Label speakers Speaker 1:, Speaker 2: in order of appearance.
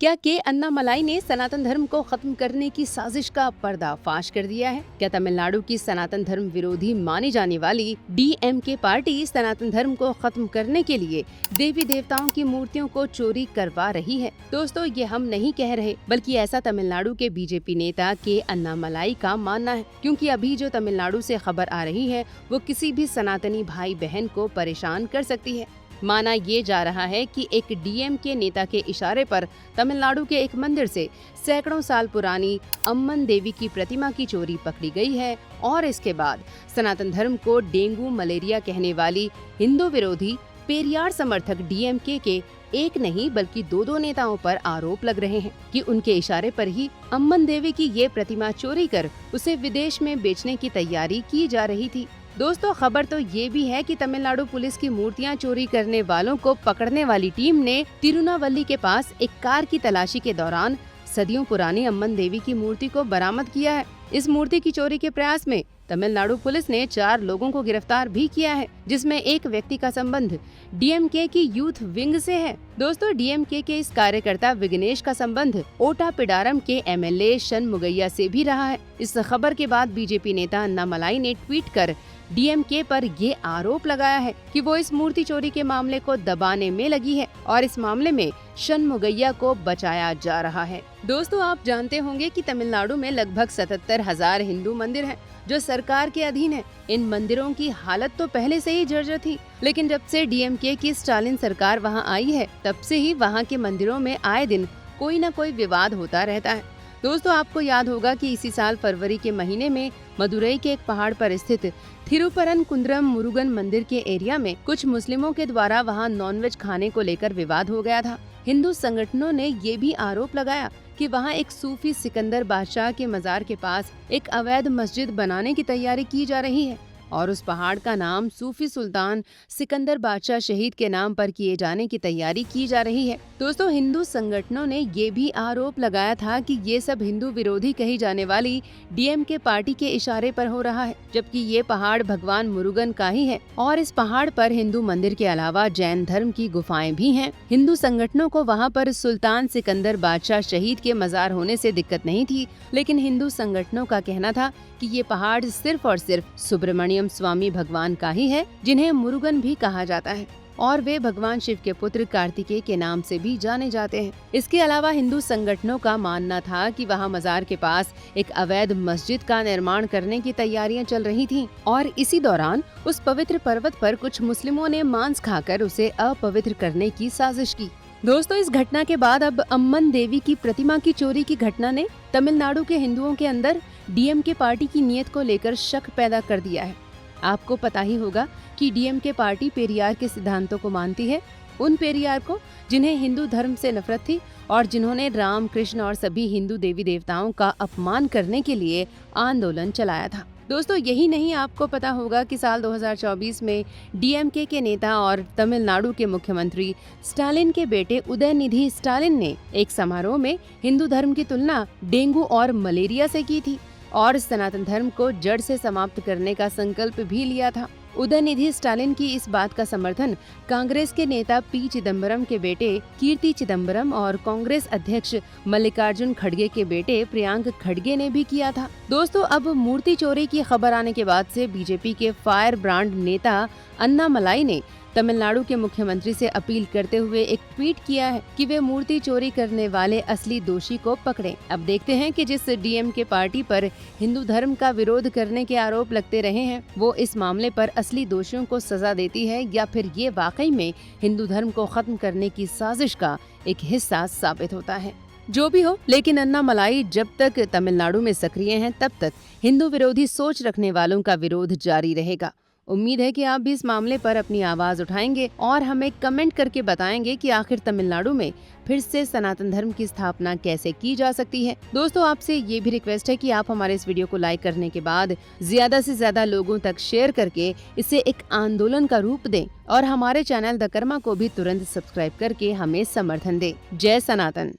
Speaker 1: क्या के अन्नामलाई ने सनातन धर्म को खत्म करने की साजिश का पर्दाफाश कर दिया है? क्या तमिलनाडु की सनातन धर्म विरोधी मानी जाने वाली डीएमके पार्टी सनातन धर्म को खत्म करने के लिए देवी देवताओं की मूर्तियों को चोरी करवा रही है? दोस्तों, ये हम नहीं कह रहे, बल्कि ऐसा तमिलनाडु के बीजेपी नेता के अन्नामलाई का मानना है, क्योंकि अभी जो तमिलनाडु से खबर आ रही है वो किसी भी सनातनी भाई बहन को परेशान कर सकती है। माना ये जा रहा है कि एक डीएमके नेता के इशारे पर तमिलनाडु के एक मंदिर से सैकड़ों साल पुरानी अम्मन देवी की प्रतिमा की चोरी पकड़ी गई है और इसके बाद सनातन धर्म को डेंगू मलेरिया कहने वाली हिंदू विरोधी पेरियार समर्थक डीएमके के एक नहीं बल्कि दो नेताओं पर आरोप लग रहे हैं कि उनके इशारे पर ही अम्मन देवी की ये प्रतिमा चोरी कर उसे विदेश में बेचने की तैयारी की जा रही थी। दोस्तों, खबर तो ये भी है कि तमिलनाडु पुलिस की मूर्तियां चोरी करने वालों को पकड़ने वाली टीम ने तिरुनावल्ली के पास एक कार की तलाशी के दौरान सदियों पुरानी अम्मन देवी की मूर्ति को बरामद किया है। इस मूर्ति की चोरी के प्रयास में तमिलनाडु पुलिस ने 4 लोगों को गिरफ्तार भी किया है, जिसमें एक व्यक्ति का संबंध डीएमके की यूथ विंग से है। दोस्तों, डीएमके के इस कार्यकर्ता विग्नेश का संबंध ओटापिडारम के एमएलए शनमुगैया से भी रहा है। इस खबर के बाद बीजेपी नेता अन्नामलाई ने ट्वीट कर डीएमके पर ये आरोप लगाया है कि वो इस मूर्ति चोरी के मामले को दबाने में लगी है और इस मामले में शनमुगैया को बचाया जा रहा है। दोस्तों, आप जानते होंगे कि तमिलनाडु में लगभग 77,000 हिंदू मंदिर हैं, जो सरकार के अधीन है। इन मंदिरों की हालत तो पहले से ही जर्जर थी, लेकिन जब से डीएमके की स्टालिन सरकार वहां आई है, तब से ही वहां के मंदिरों में आए दिन कोई न कोई विवाद होता रहता है। दोस्तों, आपको याद होगा कि इसी साल फरवरी के महीने में मदुरई के एक पहाड़ पर स्थित थिरुपरनकुंद्रम मुरुगन मंदिर के एरिया में कुछ मुस्लिमों के द्वारा वहां नॉनवेज खाने को लेकर विवाद हो गया था। हिंदू संगठनों ने ये भी आरोप लगाया कि वहां एक सूफी सिकंदर बादशाह के मजार के पास एक अवैध मस्जिद बनाने की तैयारी की जा रही है और उस पहाड़ का नाम सूफी सुल्तान सिकंदर बादशाह शहीद के नाम पर किए जाने की तैयारी की जा रही है। दोस्तों, हिंदू संगठनों ने ये भी आरोप लगाया था कि ये सब हिंदू विरोधी कही जाने वाली डीएमके पार्टी के इशारे पर हो रहा है, जबकि ये पहाड़ भगवान मुरुगन का ही है और इस पहाड़ पर हिंदू मंदिर के अलावा जैन धर्म की गुफाएं भी हैं। हिंदू संगठनों को वहाँ पर सुल्तान सिकंदर बादशाह शहीद के मजार होने से दिक्कत नहीं थी, लेकिन हिंदू संगठनों का कहना था कि ये पहाड़ सिर्फ और सिर्फ सुब्रमण्यम स्वामी भगवान का ही है, जिन्हें मुरुगन भी कहा जाता है और वे भगवान शिव के पुत्र कार्तिकेय के नाम से भी जाने जाते हैं। इसके अलावा हिंदू संगठनों का मानना था कि वहां मजार के पास एक अवैध मस्जिद का निर्माण करने की तैयारियां चल रही थीं और इसी दौरान उस पवित्र पर्वत पर कुछ मुस्लिमों ने मांस खाकर उसे अपवित्र करने की साजिश की। दोस्तों, इस घटना के बाद अब अम्मन देवी की प्रतिमा की चोरी की घटना ने तमिलनाडु के हिंदुओं के अंदर डीएमके पार्टी की नीयत को लेकर शक पैदा कर दिया है। आपको पता ही होगा कि डीएमके पार्टी पेरियार के सिद्धांतों को मानती है, उन पेरियार को जिन्हें हिंदू धर्म से नफरत थी और जिन्होंने राम, कृष्ण और सभी हिंदू देवी देवताओं का अपमान करने के लिए आंदोलन चलाया था। दोस्तों, यही नहीं, आपको पता होगा कि साल 2024 में डीएमके के नेता और तमिलनाडु के मुख्यमंत्री स्टालिन के बेटे उदयनिधि स्टालिन ने एक समारोह में हिंदू धर्म की तुलना डेंगू और मलेरिया से की थी और सनातन धर्म को जड़ से समाप्त करने का संकल्प भी लिया था। उदयनिधि स्टालिन की इस बात का समर्थन कांग्रेस के नेता पी चिदम्बरम के बेटे कीर्ति चिदम्बरम और कांग्रेस अध्यक्ष मल्लिकार्जुन खड़गे के बेटे प्रियांक खड़गे ने भी किया था। दोस्तों, अब मूर्ति चोरी की खबर आने के बाद से बीजेपी के फायर ब्रांड नेता अन्नामलाई ने तमिलनाडु के मुख्यमंत्री से अपील करते हुए एक ट्वीट किया है कि वे मूर्ति चोरी करने वाले असली दोषी को पकड़ें। अब देखते हैं कि जिस डीएमके पार्टी पर हिंदू धर्म का विरोध करने के आरोप लगते रहे हैं, वो इस मामले पर असली दोषियों को सजा देती है या फिर ये वाकई में हिंदू धर्म को खत्म करने की साजिश का एक हिस्सा साबित होता है। जो भी हो, लेकिन अन्नामलाई जब तक तमिलनाडु में सक्रिय हैं, तब तक हिंदू विरोधी सोच रखने वालों का विरोध जारी रहेगा। उम्मीद है कि आप भी इस मामले पर अपनी आवाज उठाएंगे और हमें कमेंट करके बताएंगे कि आखिर तमिलनाडु में फिर से सनातन धर्म की स्थापना कैसे की जा सकती है। दोस्तों, आपसे ये भी रिक्वेस्ट है कि आप हमारे इस वीडियो को लाइक करने के बाद ज्यादा से ज्यादा लोगों तक शेयर करके इसे एक आंदोलन का रूप दें और हमारे चैनल द कर्मा को भी तुरंत सब्सक्राइब करके हमें समर्थन दें। जय सनातन।